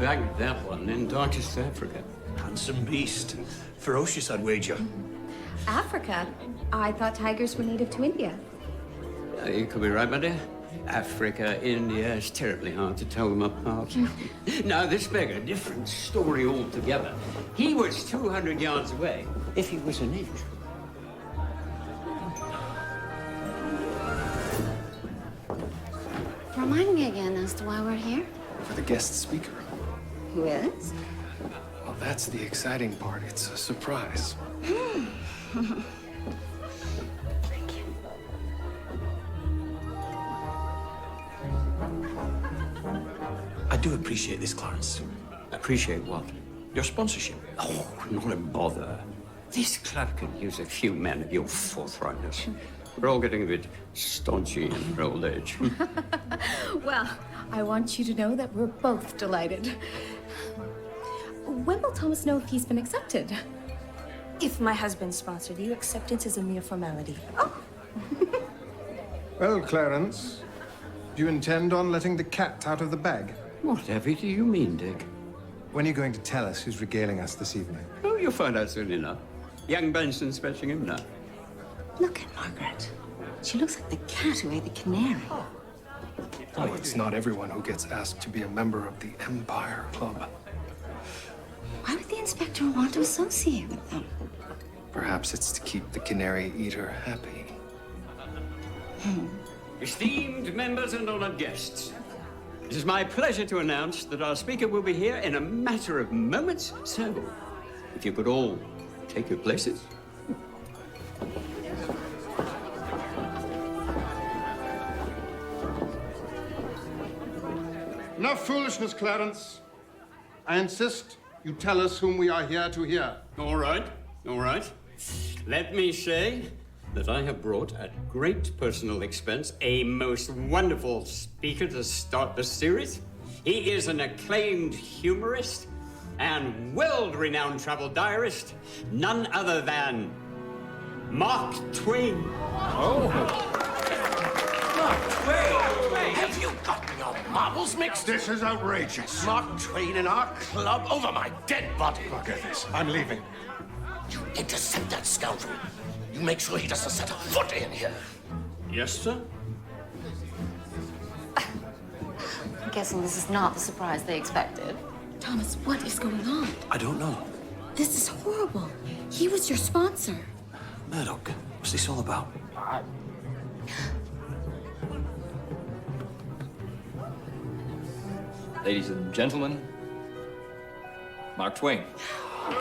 bagged that one in darkest Africa. Handsome beast. Ferocious, I'd wager. Africa? I thought tigers were native to India. You could be right, my dear. Africa, India, it's terribly hard to tell them apart. Now, this beggar, different story altogether. He was 200 yards away, if he was an inch. Remind me again as to why we're here. For the guest speaker. Who is? Well, that's the exciting part. It's a surprise. I do appreciate this, Clarence. Appreciate what? Your sponsorship. Oh, not a bother. This club can use a few men of your forthrightness. We're all getting a bit stodgy in our old age. Well, I want you to know that we're both delighted. When will Thomas know if he's been accepted? If my husband sponsored you, acceptance is a mere formality. Oh. Well, Clarence, do you intend on letting the cat out of the bag? Whatever do you mean, Dick? When are you going to tell us who's regaling us this evening? Oh, you'll find out soon enough. Young Benson's fetching him now. Look at Margaret. She looks like the cat who ate the canary. Oh, it's not everyone who gets asked to be a member of the Empire Club. Why would the inspector want to associate with them? Perhaps it's to keep the canary eater happy. Esteemed members and honored guests, it is my pleasure to announce that our speaker will be here in a matter of moments. So, if you could all take your places. Enough foolishness, Clarence. I insist you tell us whom we are here to hear. All right, all right. Let me say that I have brought at great personal expense a most wonderful speaker to start the series. He is an acclaimed humorist and world-renowned travel diarist, none other than Mark Twain. Have you gotten your marbles mixed? This is outrageous. Mark Twain in our club over my dead body. Forget this. I'm leaving. You intercept that scoundrel. You make sure he doesn't set a foot in here. Yes, sir? I'm guessing this is not the surprise they expected. Thomas, what is going on? I don't know. This is horrible. He was your sponsor. Murdock, what's this all about? Ladies and gentlemen, Mark Twain. Go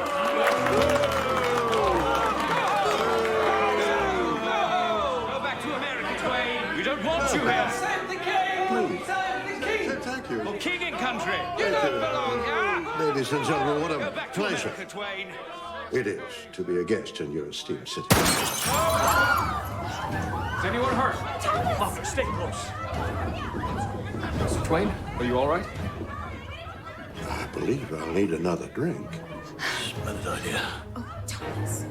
back to America, Twain. We don't want you here. Save the king! Save the king! Thank you. For king and country. You don't belong here. Ladies and gentlemen, what Go a back to pleasure America, Twain. it is to be a guest in your esteemed city. Is anyone hurt? Mother, stay close. Mr. Twain, are you all right? I believe I'll need another drink. Splendid idea. Oh, Thomas.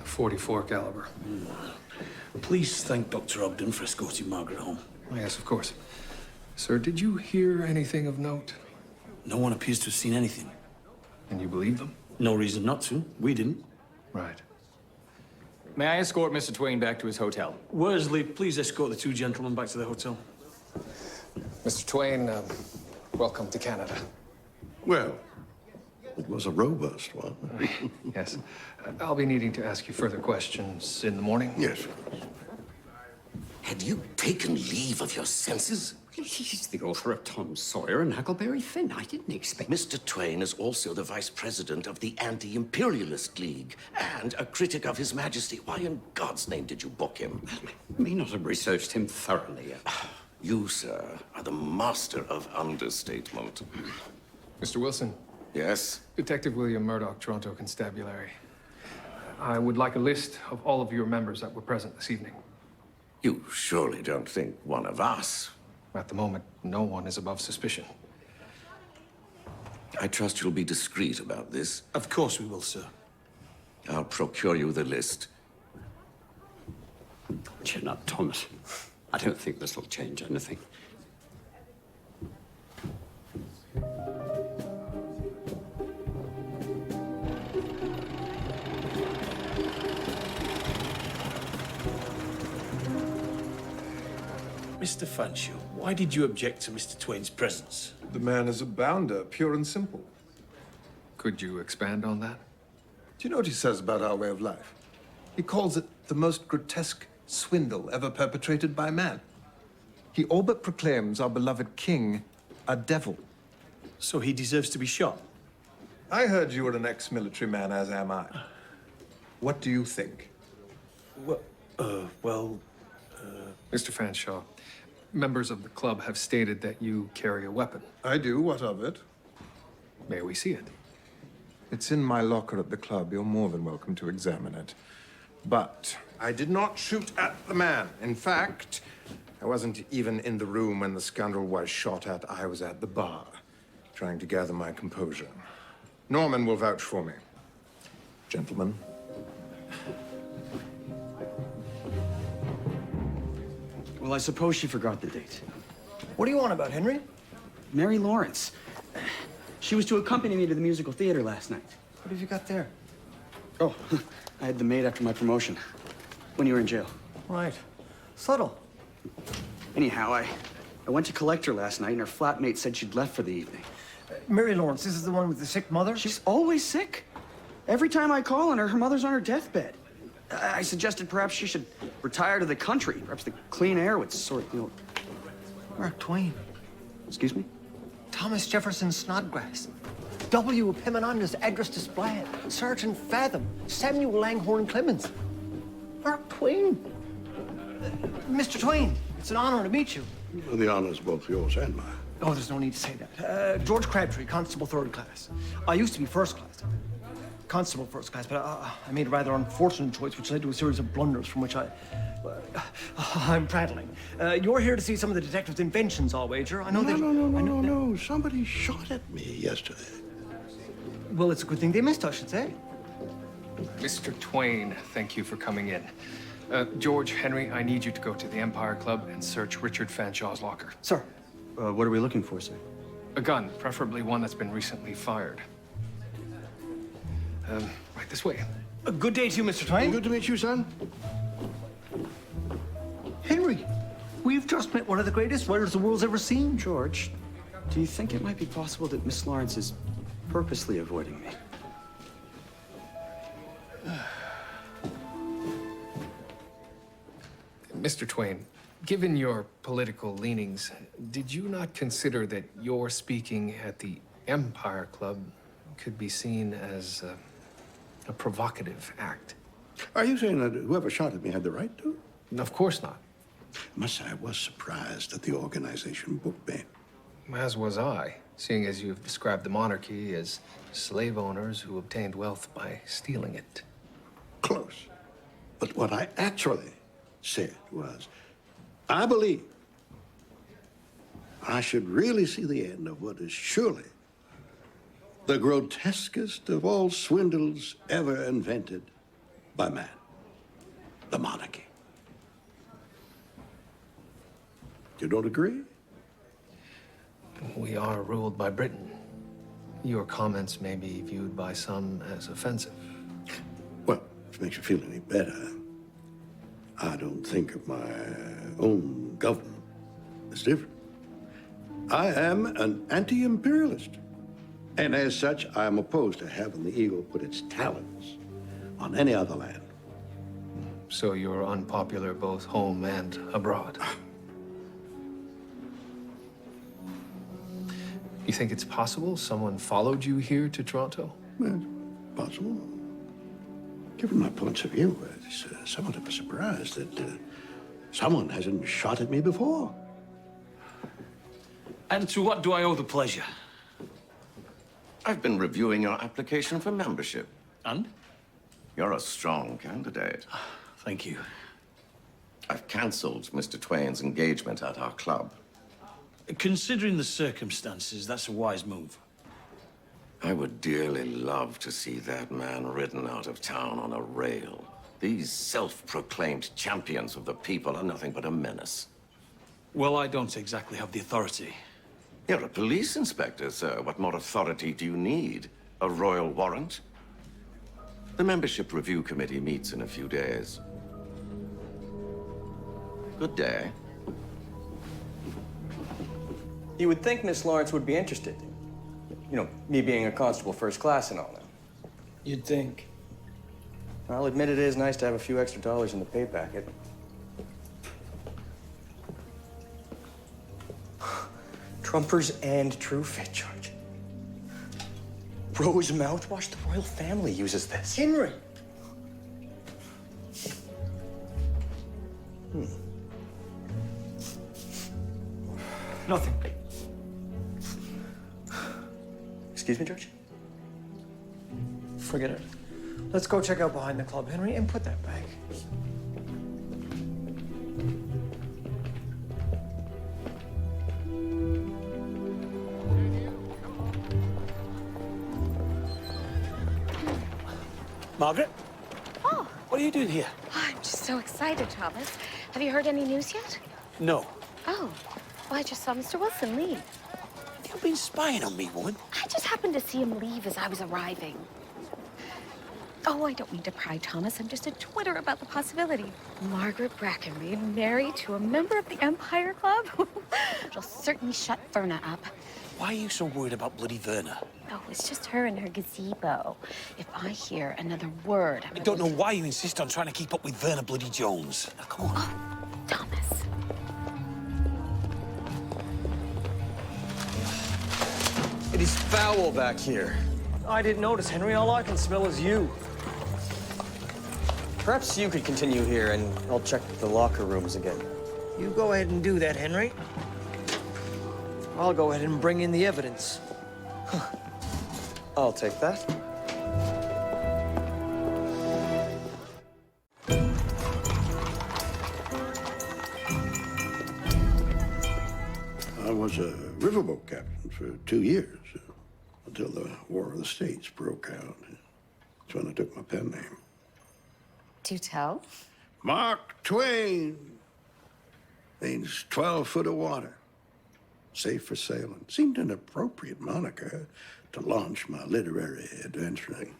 .44 caliber. Please thank Dr. Ogden for escorting Margaret home. Oh, yes, of course. Sir, did you hear anything of note? No one appears to have seen anything. And you believe them? No reason not to. We didn't. Right. May I escort Mr. Twain back to his hotel? Worsley, please escort the two gentlemen back to the hotel. Mr. Twain, welcome to Canada. Well, it was a robust one. Yes. I'll be needing to ask you further questions in the morning. Yes. Had you taken leave of your senses? He's the author of Tom Sawyer and Huckleberry Finn. I didn't expect... Mr. Twain is also the vice president of the Anti-Imperialist League and a critic of His Majesty. Why in God's name did you book him? I may not have researched him thoroughly. You, sir, are the master of understatement. Mr. Wilson. Yes? Detective William Murdock, Toronto Constabulary. I would like a list of all of your members that were present this evening. You surely don't think one of us... At the moment, no one is above suspicion. I trust you'll be discreet about this. Of course we will, sir. I'll procure you the list. Chin up, Thomas. I don't think this will change anything. Mr. Fanshawe, why did you object to Mr. Twain's presence? The man is a bounder, pure and simple. Could you expand on that? Do you know what he says about our way of life? He calls it the most grotesque swindle ever perpetrated by man. He all but proclaims our beloved king a devil. So he deserves to be shot? I heard you were an ex-military man, as am I. What do you think? Well, Mr. Fanshawe, members of the club have stated that you carry a weapon. I do. What of it? May we see it? It's in my locker at the club. You're more than welcome to examine it. But I did not shoot at the man. In fact, I wasn't even in the room when the scoundrel was shot at. I was at the bar, trying to gather my composure. Norman will vouch for me. Gentlemen. Well, I suppose she forgot the date. What do you want about, Henry? Mary Lawrence. She was to accompany me to the musical theater last night. What have you got there? Oh, I had the maid after my promotion, when you were in jail. Right. Subtle. Anyhow, I went to collect her last night, and her flatmate said she'd left for the evening. Mary Lawrence, this is the one with the sick mother? She's always sick. Every time I call on her, her mother's on her deathbed. I suggested perhaps she should retire to the country. Perhaps the clean air would sort, Mark Twain. Excuse me? Thomas Jefferson Snodgrass. W. Epaminondas Address Display. Sergeant Fathom. Samuel Langhorne Clemens. Mark Twain. Mr. Twain, it's an honor to meet you. Well, the honor's both yours and mine. Oh, there's no need to say that. George Crabtree, Constable Third Class. I used to be First Class. Constable First Class, but I made a rather unfortunate choice, which led to a series of blunders from which I'm prattling. You're here to see some of the detectives' inventions, I'll wager. I know they... No. Somebody shot at me yesterday. Well, it's a good thing they missed, I should say. Mr. Twain, thank you for coming in. George, Henry, I need you to go to the Empire Club and search Richard Fanshawe's locker. Sir, what are we looking for, sir? A gun, preferably one that's been recently fired. Right this way. A good day to you, Mr. Twain. Good to meet you, son. Henry, we've just met one of the greatest writers the world's ever seen. George, do you think it might be possible that Miss Lawrence is purposely avoiding me? Mr. Twain, given your political leanings, did you not consider that your speaking at the Empire Club could be seen as a provocative act? Are you saying that whoever shot at me had the right to? Of course not. I must say I was surprised that the organization booked me. As was I, seeing as you've described the monarchy as slave owners who obtained wealth by stealing it. Close. But what I actually said was, I believe I should really see the end of what is surely the grotesquest of all swindles ever invented by man, the monarchy. You don't agree? We are ruled by Britain. Your comments may be viewed by some as offensive. Well, if it makes you feel any better, I don't think of my own government as different. I am an anti-imperialist. And as such, I am opposed to having the eagle put its talons on any other land. So you're unpopular both home and abroad. You think it's possible someone followed you here to Toronto? Well, possible. Given my points of view, it's somewhat of a surprise that someone hasn't shot at me before. And to what do I owe the pleasure? I've been reviewing your application for membership. And? You're a strong candidate. Thank you. I've cancelled Mr. Twain's engagement at our club. Considering the circumstances, that's a wise move. I would dearly love to see that man ridden out of town on a rail. These self-proclaimed champions of the people are nothing but a menace. Well, I don't exactly have the authority. You're a police inspector, sir. What more authority do you need? A royal warrant? The membership review committee meets in a few days. Good day. You would think Miss Lawrence would be interested. You know, me being a constable first class and all that. You'd think. I'll admit it is nice to have a few extra dollars in the pay packet. Trumpers and True Fit, George. Rose mouthwash, the royal family uses this. Henry! Nothing. Excuse me, George? Forget it. Let's go check out behind the club, Henry, and put that back. Margaret? Oh. What are you doing here? I'm just so excited, Thomas. Have you heard any news yet? No. Oh. Well, I just saw Mr. Wilson leave. You've been spying on me, woman. I just happened to see him leave as I was arriving. Oh, I don't mean to pry, Thomas. I'm just a twitter about the possibility. Margaret Brackenreed married to a member of the Empire Club? It'll certainly shut Verna up. Why are you so worried about bloody Verna? Oh, it's just her and her gazebo. If I hear another word... I don't know why you insist on trying to keep up with Verna bloody Jones. Now, come on. Oh, Thomas. It is foul back here. I didn't notice, Henry. All I can smell is you. Perhaps you could continue here, and I'll check the locker rooms again. You go ahead and do that, Henry. I'll go ahead and bring in the evidence. I'll take that. I was a riverboat captain for 2 years, until the War of the States broke out. That's when I took my pen name. Do tell. Mark Twain means 12 foot of water. Safe for sailing. Seemed an appropriate moniker to launch my literary adventuring.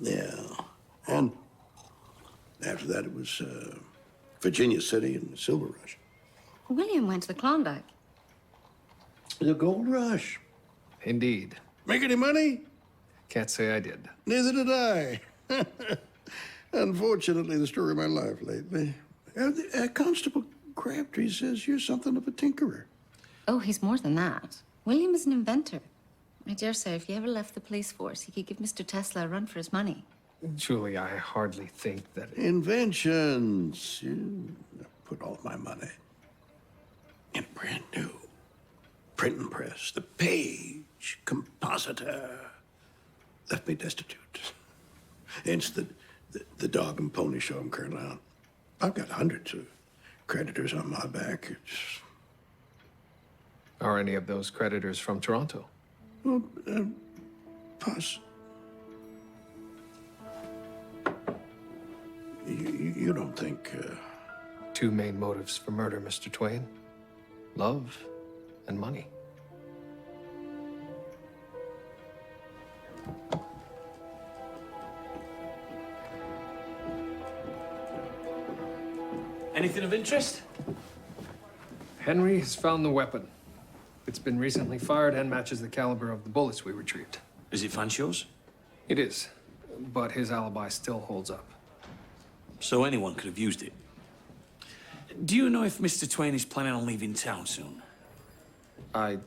Yeah. And after that, it was Virginia City and the Silver Rush. William went to the Klondike. The Gold Rush. Indeed. Make any money? Can't say I did. Neither did I. Unfortunately, the story of my life lately. Constable Crabtree says you're something of a tinkerer. Oh, he's more than that. William is an inventor. I dare say if he ever left the police force, he could give Mr. Tesla a run for his money. Julie, I hardly think that... Inventions. You put all my money in a brand new printing press. The page compositor left me destitute. Hence the dog and pony show I'm currently on. I've got hundreds of creditors on my back. Are any of those creditors from Toronto? Well, Puss. You don't think... Two main motives for murder, Mr. Twain. Love and money. Anything of interest? Henry has found the weapon. It's been recently fired and matches the caliber of the bullets we retrieved. Is it Fancho's? It is, but his alibi still holds up. So anyone could have used it. Do you know if Mr. Twain is planning on leaving town soon? I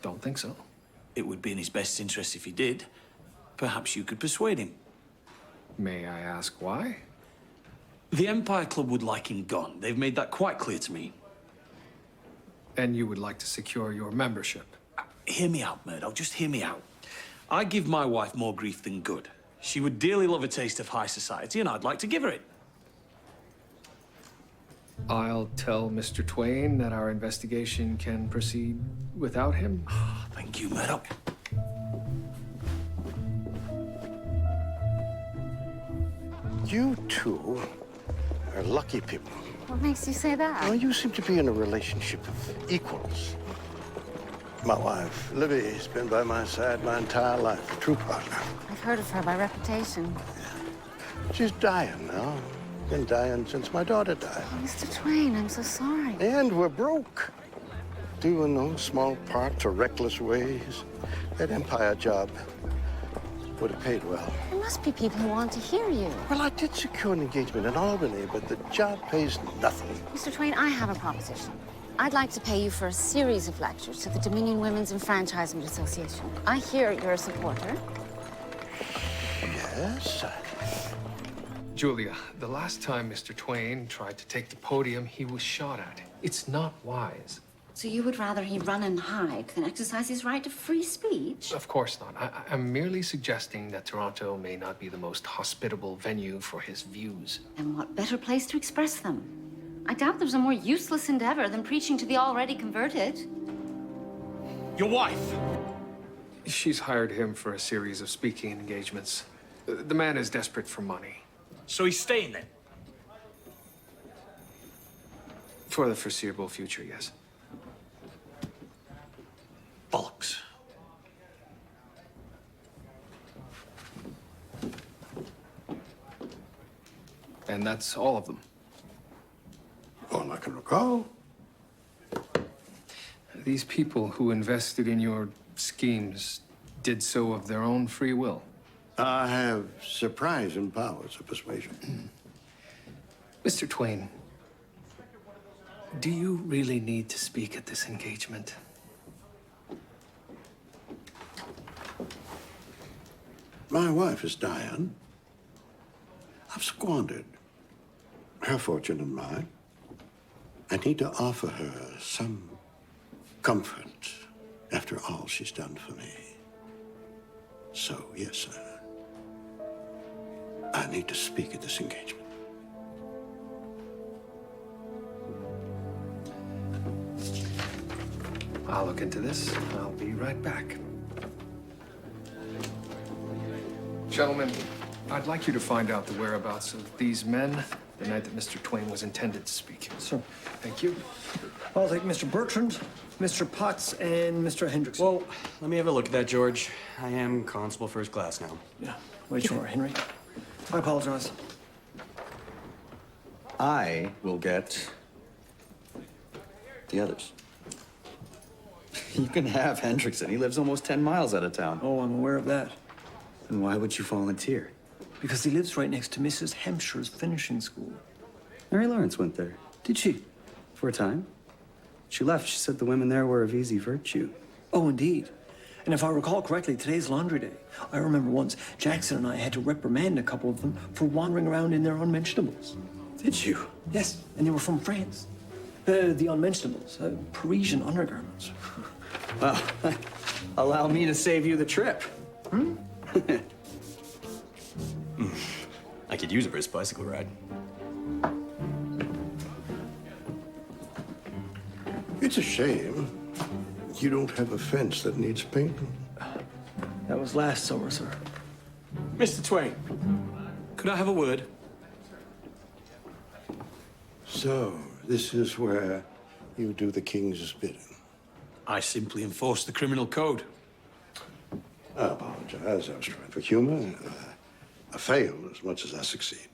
don't think so. It would be in his best interest if he did. Perhaps you could persuade him. May I ask why? The Empire Club would like him gone. They've made that quite clear to me. And you would like to secure your membership? Hear me out, Murdock. Just hear me out. I give my wife more grief than good. She would dearly love a taste of high society, and I'd like to give her it. I'll tell Mr. Twain that our investigation can proceed without him. Thank you, Murdock. You two are lucky people. What makes you say that? Well, you seem to be in a relationship of equals. My wife, Libby, has been by my side my entire life, a true partner. I've heard of her by reputation. She's dying now. Been dying since my daughter died. Oh, Mr. Twain, I'm so sorry. And we're broke. Due in no small part to reckless ways. That Empire job would have paid well. There must be people who want to hear you. Well, I did secure an engagement in Albany, but the job pays nothing. Mr. Twain, I have a proposition. I'd like to pay you for a series of lectures to the Dominion Women's Enfranchisement Association. I hear you're a supporter. Yes. Julia, the last time Mr. Twain tried to take the podium, he was shot at. It's not wise. So you would rather he run and hide than exercise his right to free speech? Of course not. I'm merely suggesting that Toronto may not be the most hospitable venue for his views. And what better place to express them? I doubt there's a more useless endeavor than preaching to the already converted. Your wife! She's hired him for a series of speaking engagements. The man is desperate for money. So he's staying then? For the foreseeable future, yes. Bollocks. And that's all of them. All I can recall. These people who invested in your schemes did so of their own free will. I have surprising powers of persuasion. Mr. Twain, do you really need to speak at this engagement? My wife is dying. I've squandered her fortune and mine. I need to offer her some comfort after all she's done for me. So, yes, sir. I need to speak at this engagement. I'll look into this. I'll be right back. Gentlemen, I'd like you to find out the whereabouts of these men the night that Mr. Twain was intended to speak. Sir. Thank you. I'll take Mr. Bertrand, Mr. Potts, and Mr. Hendrickson. Well, let me have a look at that, George. I am Constable First Class now. Yeah, wait, sure, Henry. I apologize. I will get the others. You can have Hendrickson. He lives almost 10 miles out of town. Oh, I'm aware of that. Then why would you volunteer? Because he lives right next to Mrs. Hampshire's finishing school. Mary Lawrence went there. Did she? For a time. She left. She said the women there were of easy virtue. Oh, indeed. And if I recall correctly, today's laundry day. I remember once Jackson and I had to reprimand a couple of them for wandering around in their unmentionables. Did you? Yes, and they were from France. The unmentionables, Parisian undergarments. Well, allow me to save you the trip. I could use it for his bicycle ride. It's a shame you don't have a fence that needs painting. That was last summer, sir. Mr. Twain, could I have a word? So, this is where you do the king's bidding. I simply enforce the criminal code. I apologize. I was trying for humor. I failed as much as I succeed.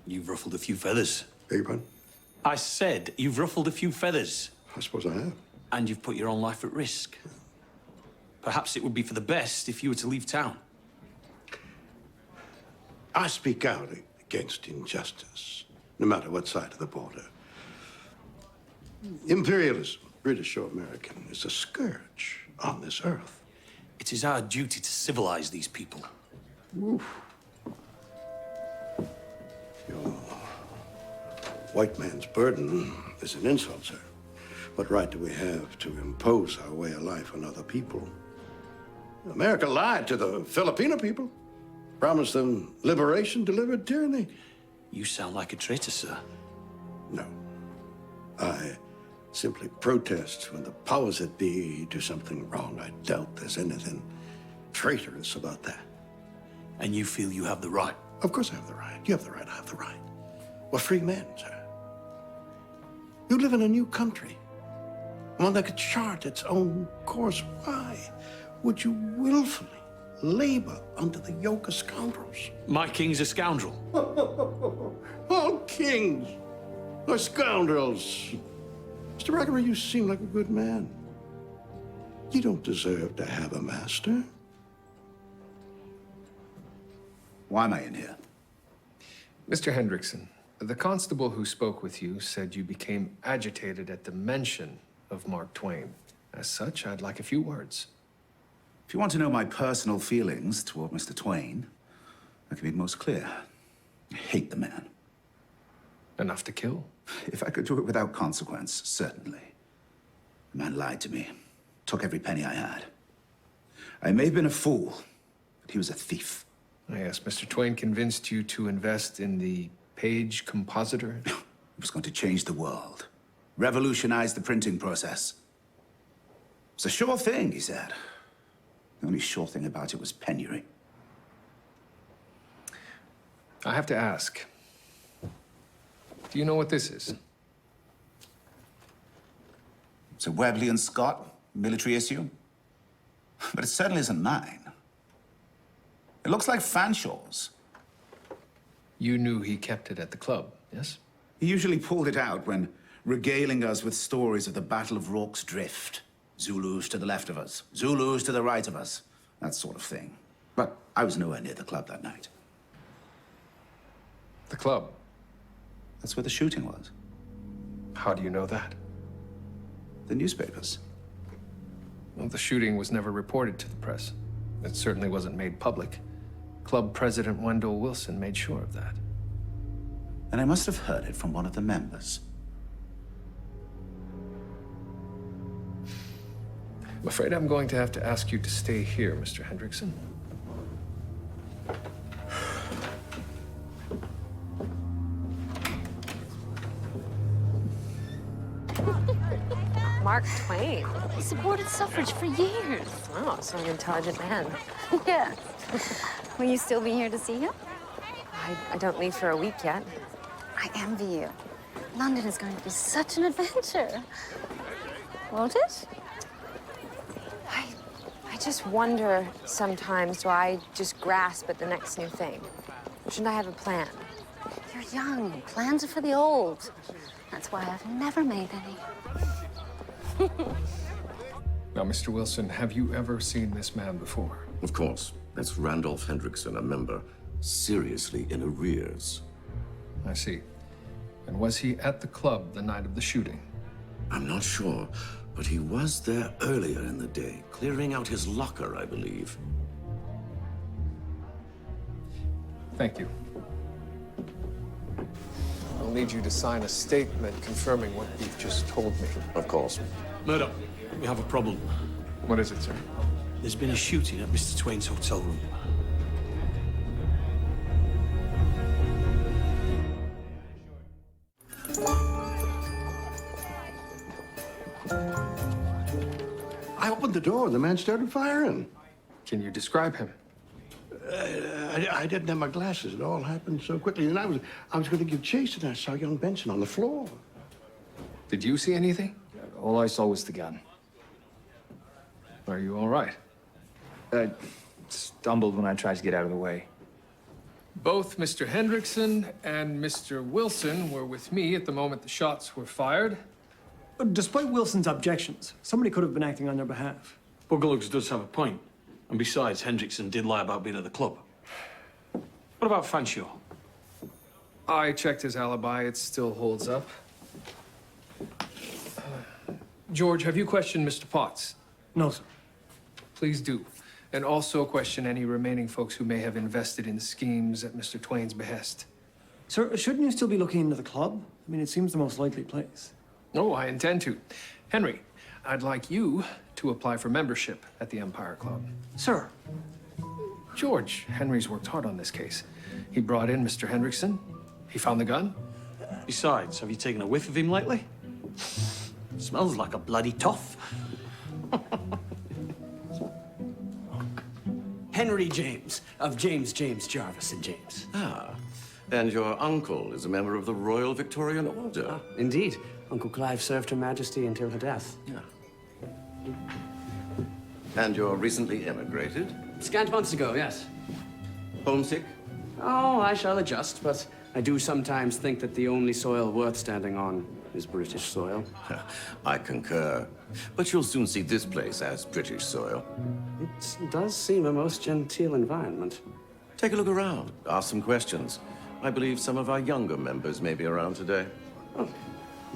You've ruffled a few feathers. Beg your pardon? I said you've ruffled a few feathers. I suppose I have. And you've put your own life at risk. Perhaps it would be for the best if you were to leave town. I speak out against injustice, no matter what side of the border. Imperialism, British or American, is a scourge on this earth. It is our duty to civilize these people. Your white man's burden is an insult, sir. What right do we have to impose our way of life on other people? America lied to the Filipino people, promised them liberation, delivered tyranny. You sound like a traitor, sir. No. I simply protest when the powers that be do something wrong. I doubt there's anything traitorous about that. And you feel you have the right Of course I have the right. You have the right, I have the right. We're free men, sir. You live in a new country, one that could chart its own course. Why would you willfully labor under the yoke of scoundrels? My king's a scoundrel. All kings are scoundrels. Mr. Rackery, you seem like a good man. You don't deserve to have a master. Why am I in here? Mr. Hendrickson, the constable who spoke with you said you became agitated at the mention of Mark Twain. As such, I'd like a few words. If you want to know my personal feelings toward Mr. Twain, I can be most clear. I hate the man. Enough to kill? If I could do it without consequence, certainly. The man lied to me, took every penny I had. I may have been a fool, but he was a thief. I asked Mr. Twain convinced you to invest in the Page Compositor? It was going to change the world, revolutionize the printing process. It's a sure thing, he said. The only sure thing about it was penury. I have to ask. Do you know what this is? It's a Webley and Scott military issue. But it certainly isn't mine. It looks like Fanshaw's. You knew he kept it at the club, yes? He usually pulled it out when regaling us with stories of the Battle of Rorke's Drift. Zulus to the left of us, Zulus to the right of us, that sort of thing. But I was nowhere near the club that night. The club? That's where the shooting was. How do you know that? The newspapers. Well, the shooting was never reported to the press. It certainly wasn't made public. Club President Wendell Wilson made sure of that. And I must have heard it from one of the members. I'm afraid I'm going to have to ask you to stay here, Mr. Hendrickson. Mark Twain. He supported suffrage for years. Oh, so an intelligent man. Yes. Will you still be here to see him? I don't leave for a week yet. I envy you. London is going to be such an adventure. Won't it? I just wonder sometimes, do I just grasp at the next new thing? Shouldn't I have a plan? You're young. Plans are for the old. That's why I've never made any. Now, Mr. Wilson, have you ever seen this man before? Of course. That's Randolph Hendrickson, a member. Seriously in arrears. I see. And was he at the club the night of the shooting? I'm not sure, but he was there earlier in the day, clearing out his locker, I believe. Thank you. I'll need you to sign a statement confirming what you've just told me. Of course. Murdock, we have a problem. What is it, sir? There's been a shooting at Mr. Twain's hotel room. I opened the door and the man started firing. Can you describe him? I didn't have my glasses. It all happened so quickly. And I was going to give chase, and I saw young Benson on the floor. Did you see anything? All I saw was the gun. Are you all right? I stumbled when I tried to get out of the way. Both Mr. Hendrickson and Mr. Wilson were with me at the moment the shots were fired. Despite Wilson's objections, somebody could have been acting on their behalf. Bugalug's does have a point. And besides, Hendrickson did lie about being at the club. What about Fanshawe? I checked his alibi. It still holds up. George, have you questioned Mr. Potts? No, sir. Please do. And also question any remaining folks who may have invested in schemes at Mr. Twain's behest. Sir, shouldn't you still be looking into the club? I mean, it seems the most likely place. Oh, I intend to. Henry, I'd like you to apply for membership at the Empire Club. Sir. George, Henry's worked hard on this case. He brought in Mr. Hendrickson. He found the gun. Besides, have you taken a whiff of him lately? Smells like a bloody toff. Henry James, of James Jarvis and James. Ah, and your uncle is a member of the Royal Victorian Order. Indeed. Uncle Clive served Her Majesty until her death. Yeah. And you're recently emigrated? Scant months ago, yes. Homesick? Oh, I shall adjust, but I do sometimes think that the only soil worth standing on is British soil. I concur. But you'll soon see this place as British soil. It does seem a most genteel environment. Take a look around. Ask some questions. I believe some of our younger members may be around today. Oh,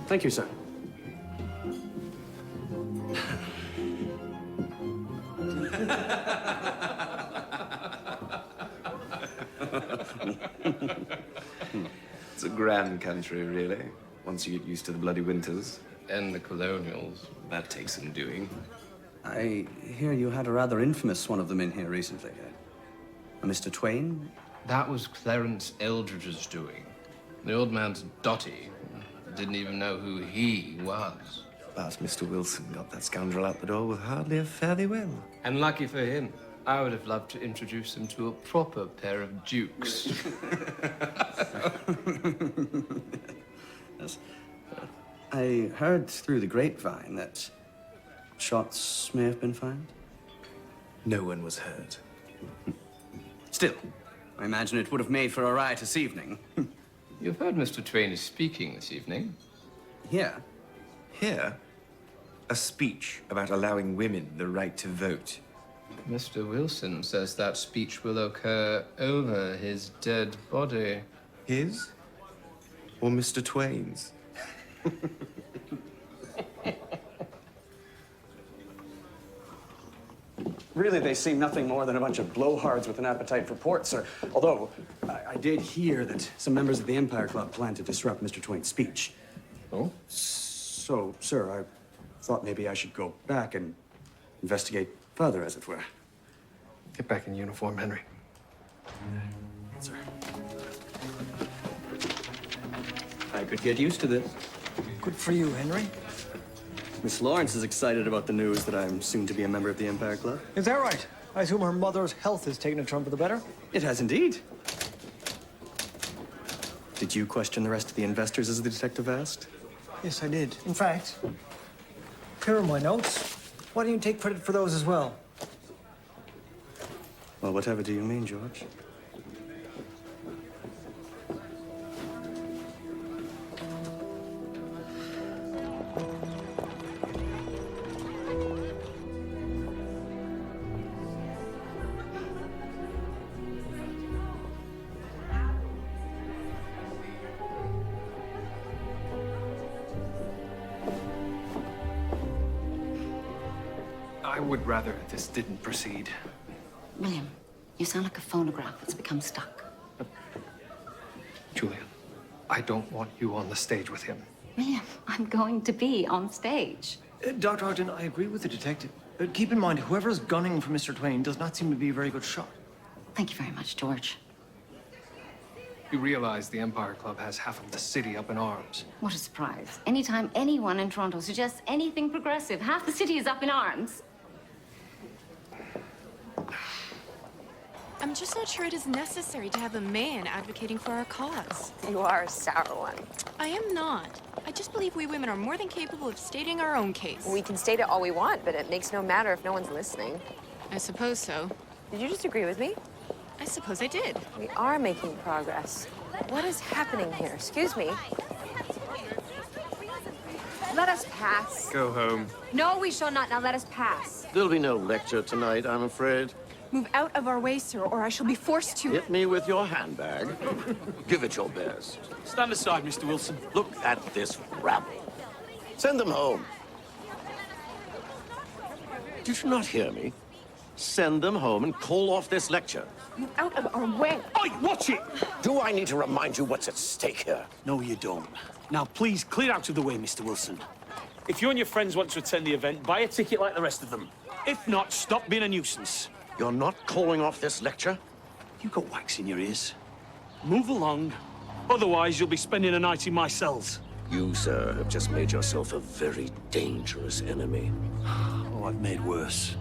thank you, sir. It's a grand country, really, once you get used to the bloody winters. And the colonials. That takes some doing. I hear you had a rather infamous one of them in here recently. A Mr. Twain? That was Clarence Eldridge's doing. The old man's dotty. Didn't even know who he was. But Mr. Wilson got that scoundrel out the door with hardly a fare thee well. And lucky for him, I would have loved to introduce him to a proper pair of dukes. Yes. I heard through the grapevine that shots may have been fired. No one was hurt. Still, I imagine it would have made for a riotous evening. You've heard Mr. Twain is speaking this evening. Here? Here? A speech about allowing women the right to vote. Mr. Wilson says that speech will occur over his dead body. His? Or Mr. Twain's? Really, they seem nothing more than a bunch of blowhards with an appetite for port, sir. Although, I did hear that some members of the Empire Club plan to disrupt Mr. Twain's speech. Oh? So, sir, I thought maybe I should go back and investigate further, as it were. Get back in uniform, Henry. Sir. I could get used to this. Good for you, Henry. Miss Lawrence is excited about the news that I'm soon to be a member of the Empire Club. Is that right? I assume her mother's health has taken a turn for the better? It has indeed. Did you question the rest of the investors, as the detective asked? Yes, I did. In fact, here are my notes. Why don't you take credit for those as well? Well, whatever do you mean, George? I would rather this didn't proceed. William, you sound like a phonograph that's become stuck. Julia, I don't want you on the stage with him. William, I'm going to be on stage. Dr. Ogden, I agree with the detective. Keep in mind, whoever's gunning for Mr. Twain does not seem to be a very good shot. Thank you very much, George. You realize the Empire Club has half of the city up in arms. What a surprise. Anytime anyone in Toronto suggests anything progressive, half the city is up in arms. I'm just not sure it is necessary to have a man advocating for our cause. You are a sour one. I am not. I just believe we women are more than capable of stating our own case. We can state it all we want, but it makes no matter if no one's listening. I suppose so. Did you just agree with me? I suppose I did. We are making progress. What is happening here? Excuse me. Let us pass. Go home. No, we shall not. Now let us pass. There'll be no lecture tonight, I'm afraid. Move out of our way, sir, or I shall be forced to... Hit me with your handbag. Give it your best. Stand aside, Mr. Wilson. Look at this rabble. Send them home. Did you not hear me? Send them home and call off this lecture. Move out of our way. Oi, watch it! Do I need to remind you what's at stake here? No, you don't. Now, please, clear out of the way, Mr. Wilson. If you and your friends want to attend the event, buy a ticket like the rest of them. If not, stop being a nuisance. You're not calling off this lecture? You got wax in your ears. Move along. Otherwise, you'll be spending a night in my cells. You, sir, have just made yourself a very dangerous enemy. Oh, I've made worse.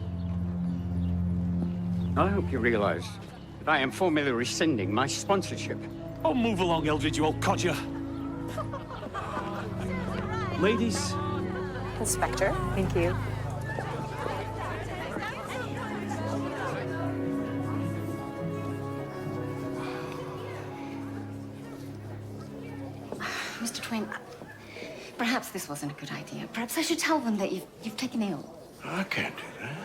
I hope you realize that I am formally rescinding my sponsorship. Oh, move along, Eldridge, you old codger. Ladies. Inspector, thank you. Mr. Twain, perhaps this wasn't a good idea. Perhaps I should tell them that you've taken ill. I can't do that.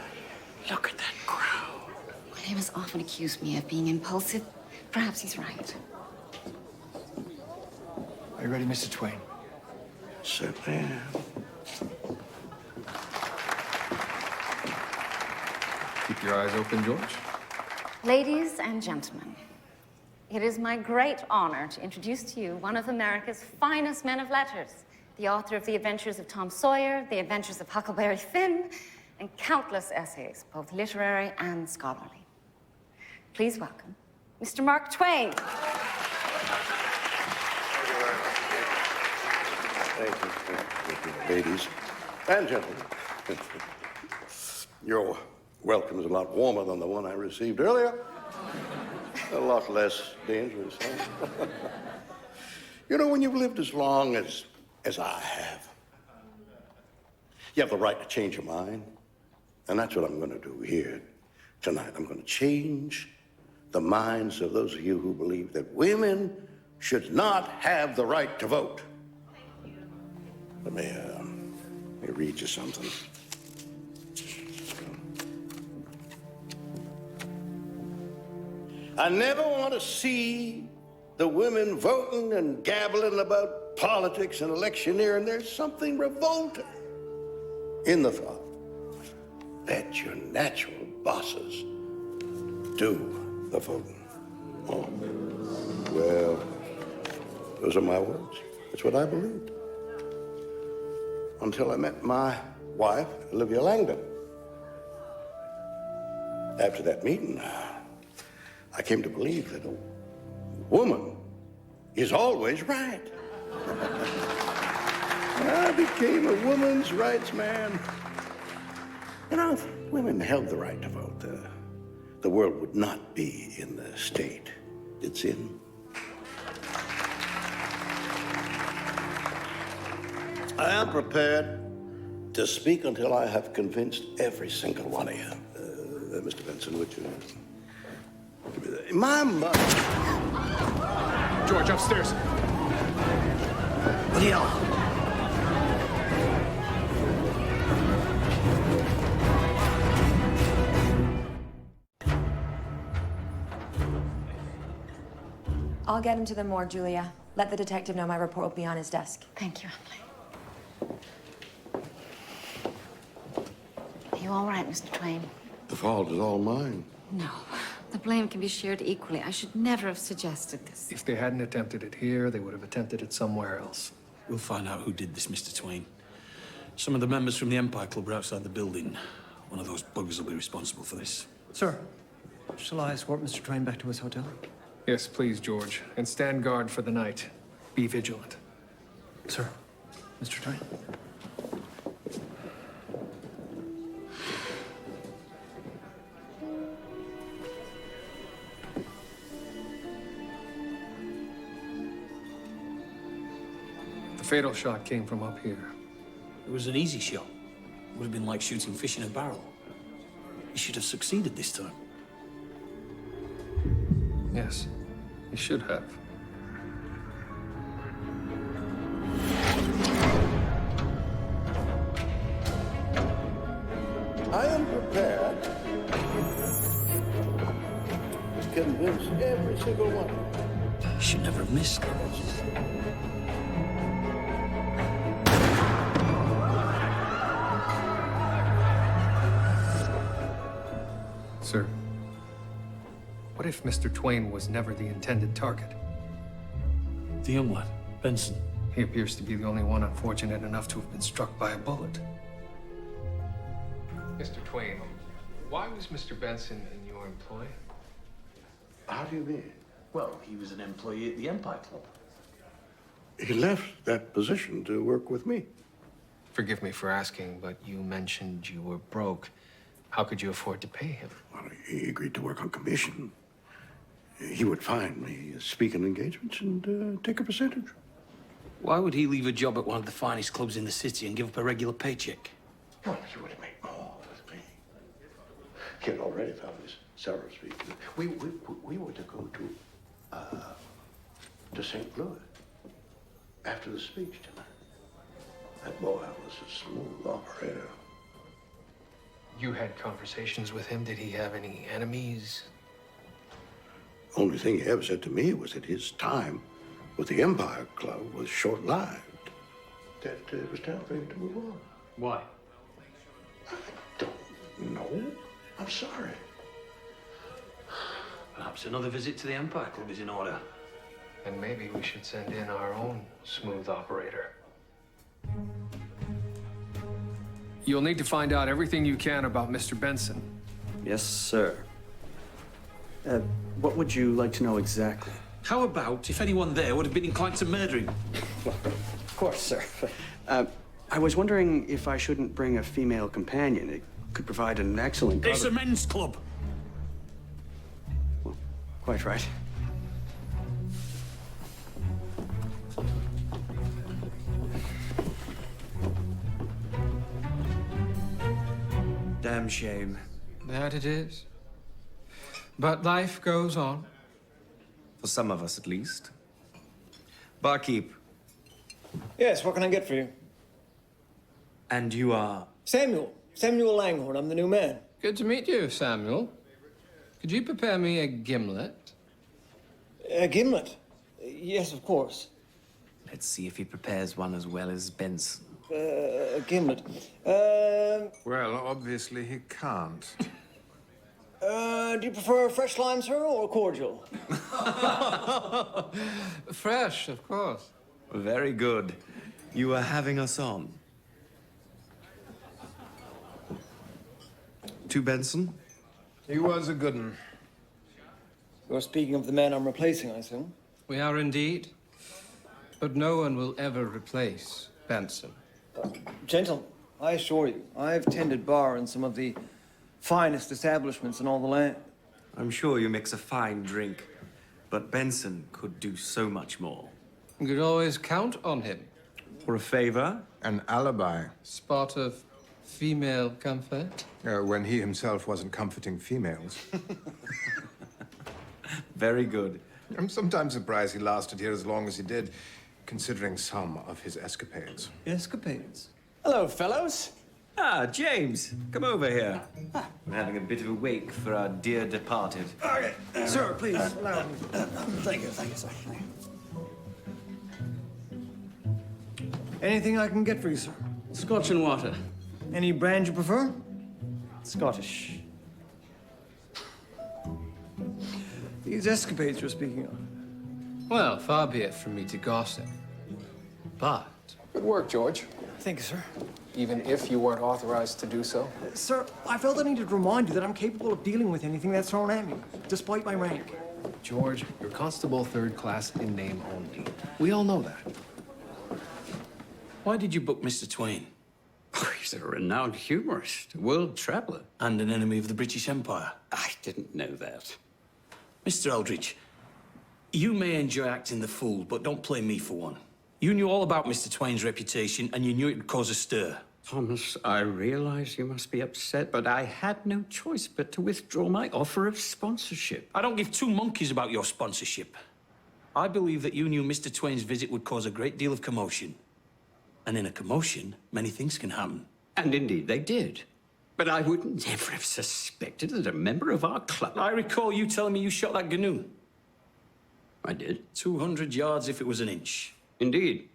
Look at that crowd. William has often accused me of being impulsive. Perhaps he's right. Are you ready, Mr. Twain? Certainly am. Keep your eyes open, George. Ladies and gentlemen, it is my great honor to introduce to you one of America's finest men of letters, the author of The Adventures of Tom Sawyer, The Adventures of Huckleberry Finn, and countless essays, both literary and scholarly. Please welcome Mr. Mark Twain. Thank you, ladies and gentlemen. Your welcome is a lot warmer than the one I received earlier. A lot less dangerous, huh? You know, when you've lived as long as I have, you have the right to change your mind. And that's what I'm going to do here tonight. I'm going to change the minds of those of you who believe that women should not have the right to vote. Let me read you something. I never want to see the women voting and gabbling about politics and electioneering. There's something revolting in the thought. Let your natural bosses do the voting. Oh, well, those are my words. That's what I believed. Until I met my wife, Olivia Langdon. After that meeting, I came to believe that a woman is always right. I became a woman's rights man. You know, if women held the right to vote, the world would not be in the state it's in. I am prepared to speak until I have convinced every single one of you. Mr. Benson, would you? My mother. George, upstairs. Leon. I'll get him to the morgue, Julia. Let the detective know my report will be on his desk. Thank you, Emily. Are you all right, Mr. Twain? The fault is all mine. No. The blame can be shared equally. I should never have suggested this. If they hadn't attempted it here, they would have attempted it somewhere else. We'll find out who did this, Mr. Twain. Some of the members from the Empire Club are outside the building. One of those buggers will be responsible for this. Sir, shall I escort Mr. Twain back to his hotel? Yes, please, George. And stand guard for the night. Be vigilant. Sir, Mr. Twain. The fatal shot came from up here. It was an easy shot. Would have been like shooting fish in a barrel. He should have succeeded this time. Yes, he should have. I am prepared to convince every single one. He should never have missed. Sir, what if Mr. Twain was never the intended target? The young lad, Benson. He appears to be the only one unfortunate enough to have been struck by a bullet. Mr. Twain, why was Mr. Benson in your employ? How do you mean? Well, he was an employee at the Empire Club. He left that position to work with me. Forgive me for asking, but you mentioned you were broke. How could you afford to pay him? Well, he agreed to work on commission. He would find me speaking engagements and take a percentage. Why would he leave a job at one of the finest clubs in the city and give up a regular paycheck? Well, he would make more with me. He had already found his several speakers. We were to go to St. Louis after the speech tonight. That boy was a smooth operator. You had conversations with him. Did he have any enemies? Only thing he ever said to me was that his time with the Empire Club was short-lived. That it was time for him to move on. Why? No, I'm sorry. Perhaps another visit to the Empire Club is in order. And maybe we should send in our own smooth operator. You'll need to find out everything you can about Mr. Benson. Yes, sir. What would you like to know exactly? How about if anyone there would have been inclined to murder him? Well, of course, sir. I was wondering if I shouldn't bring a female companion. It could provide an excellent cover. It's a men's club. Well, quite right. Damn shame. That it is. But life goes on. For some of us, at least. Barkeep. Yes, what can I get for you? And you are? Samuel. Samuel Langhorne. I'm the new man. Good to meet you, Samuel. Could you prepare me a gimlet? A gimlet? Yes, of course. Let's see if he prepares one as well as Benson. A gimlet. Well, obviously he can't. Do you prefer fresh lime, sir, or cordial? Fresh, of course. Very good. You are having us on. To Benson? He was a good one. You're speaking of the man I'm replacing, I assume? We are indeed. But no one will ever replace Benson. Gentlemen, I assure you, I've tended bar in some of the finest establishments in all the land. I'm sure you mix a fine drink, but Benson could do so much more. You could always count on him. For a favor? An alibi. Spot of female comfort? When he himself wasn't comforting females. Very good. I'm sometimes surprised he lasted here as long as he did, considering some of his escapades. Escapades? Hello, fellows. Ah, James, come over here. We're having a bit of a wake for our dear departed. Okay. Sir, please, allow me. Thank you, sir. Anything I can get for you, sir? Scotch and water. Any brand you prefer? Scottish. These escapades you're speaking of. Well, far be it from me to gossip. But... Good work, George. Thank you, sir. Even if you weren't authorized to do so. Sir, I felt I needed to remind you that I'm capable of dealing with anything that's thrown at me, despite my rank. George, you're constable third class in name only. We all know that. Why did you book Mr. Twain? Oh, he's a renowned humorist, a world traveler. And an enemy of the British Empire. I didn't know that. Mr. Eldridge, you may enjoy acting the fool, but don't play me for one. You knew all about Mr. Twain's reputation, and you knew it would cause a stir. Thomas, I realize you must be upset, but I had no choice but to withdraw my offer of sponsorship. I don't give two monkeys about your sponsorship. I believe that you knew Mr. Twain's visit would cause a great deal of commotion. And in a commotion, many things can happen. And indeed they did. But I would never have suspected that a member of our club... I recall you telling me you shot that Gnu. I did. 200 yards if it was an inch. Indeed.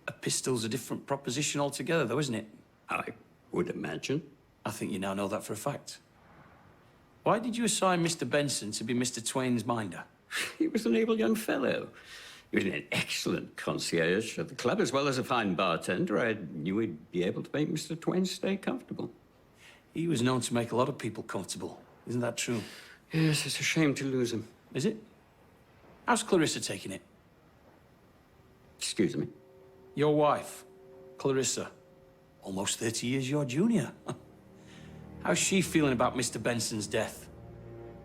A pistol's a different proposition altogether, though, isn't it? I would imagine. I think you now know that for a fact. Why did you assign Mr. Benson to be Mr. Twain's minder? He was an able young fellow. He was an excellent concierge at the club, as well as a fine bartender. I knew he'd be able to make Mr. Twain stay comfortable. He was known to make a lot of people comfortable. Isn't that true? Yes, it's a shame to lose him. Is it? How's Clarissa taking it? Excuse me? Your wife, Clarissa. Almost 30 years your junior. How's she feeling about Mr. Benson's death?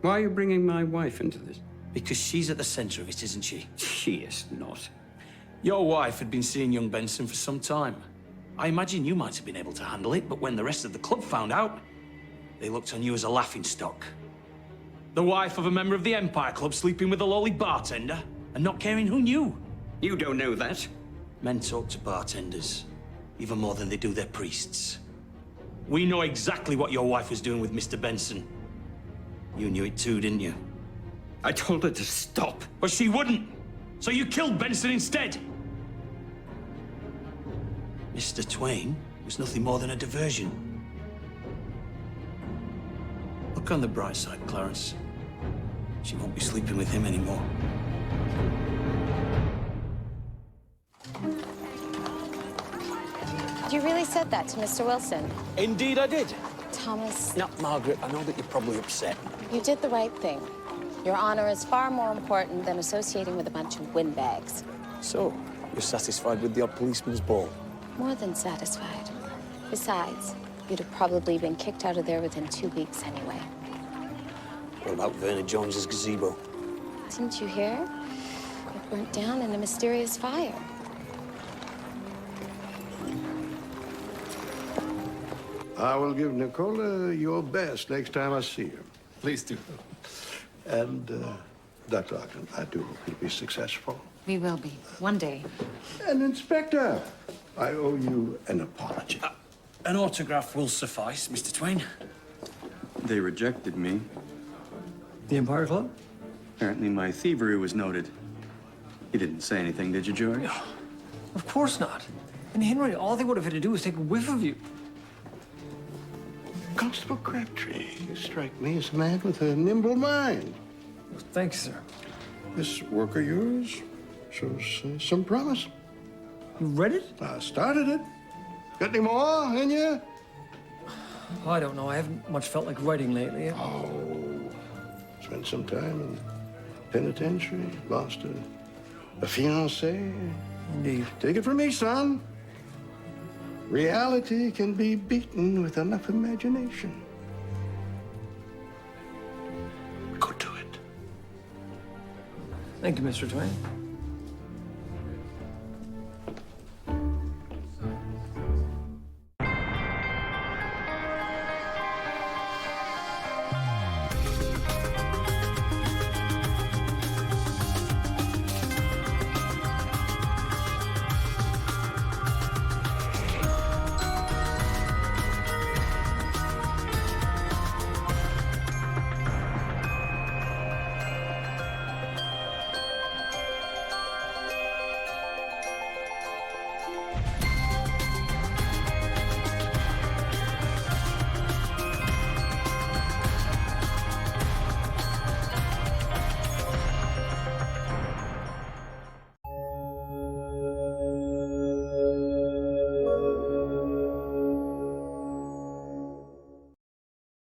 Why are you bringing my wife into this? Because she's at the center of it, isn't she? She is not. Your wife had been seeing young Benson for some time. I imagine you might have been able to handle it, but when the rest of the club found out, they looked on you as a laughingstock. The wife of a member of the Empire Club sleeping with a lowly bartender and not caring who knew. You don't know that. Men talk to bartenders, even more than they do their priests. We know exactly what your wife was doing with Mr. Benson. You knew it too, didn't you? I told her to stop. But she wouldn't. So you killed Benson instead. Mr. Twain was nothing more than a diversion. Look on the bright side, Clarence. She won't be sleeping with him anymore. You really said that to Mr. Wilson? Indeed I did. Thomas, Now, Margaret, I know that you're probably upset. you did the right thing. Your honor is far more important than associating with a bunch of windbags. So, you're satisfied with the odd policeman's ball? More than satisfied. Besides, you'd have probably been kicked out of there within 2 weeks anyway. What about Verna Jones's gazebo? Didn't you hear? It burnt down in a mysterious fire. I will give Nicola your best next time I see her. Please do. And, Dr. Ogden, I do hope you'll be successful. We will be. One day. And, Inspector, I owe you an apology. An autograph will suffice, Mr. Twain. They rejected me. The Empire Club? Apparently my thievery was noted. You didn't say anything, did you, George? Of course not. And Henry, all they would have had to do was take a whiff of you. Constable Crabtree, you strike me as a man with a nimble mind. Thanks, sir. This work of yours shows some promise. You read it? I started it. Got any more in you? I don't know. I haven't much felt like writing lately. Oh, spent some time in penitentiary, lost a fiancée. Indeed. Take it from me, son. Reality can be beaten with enough imagination. Go do it. Thank you, Mr. Twain.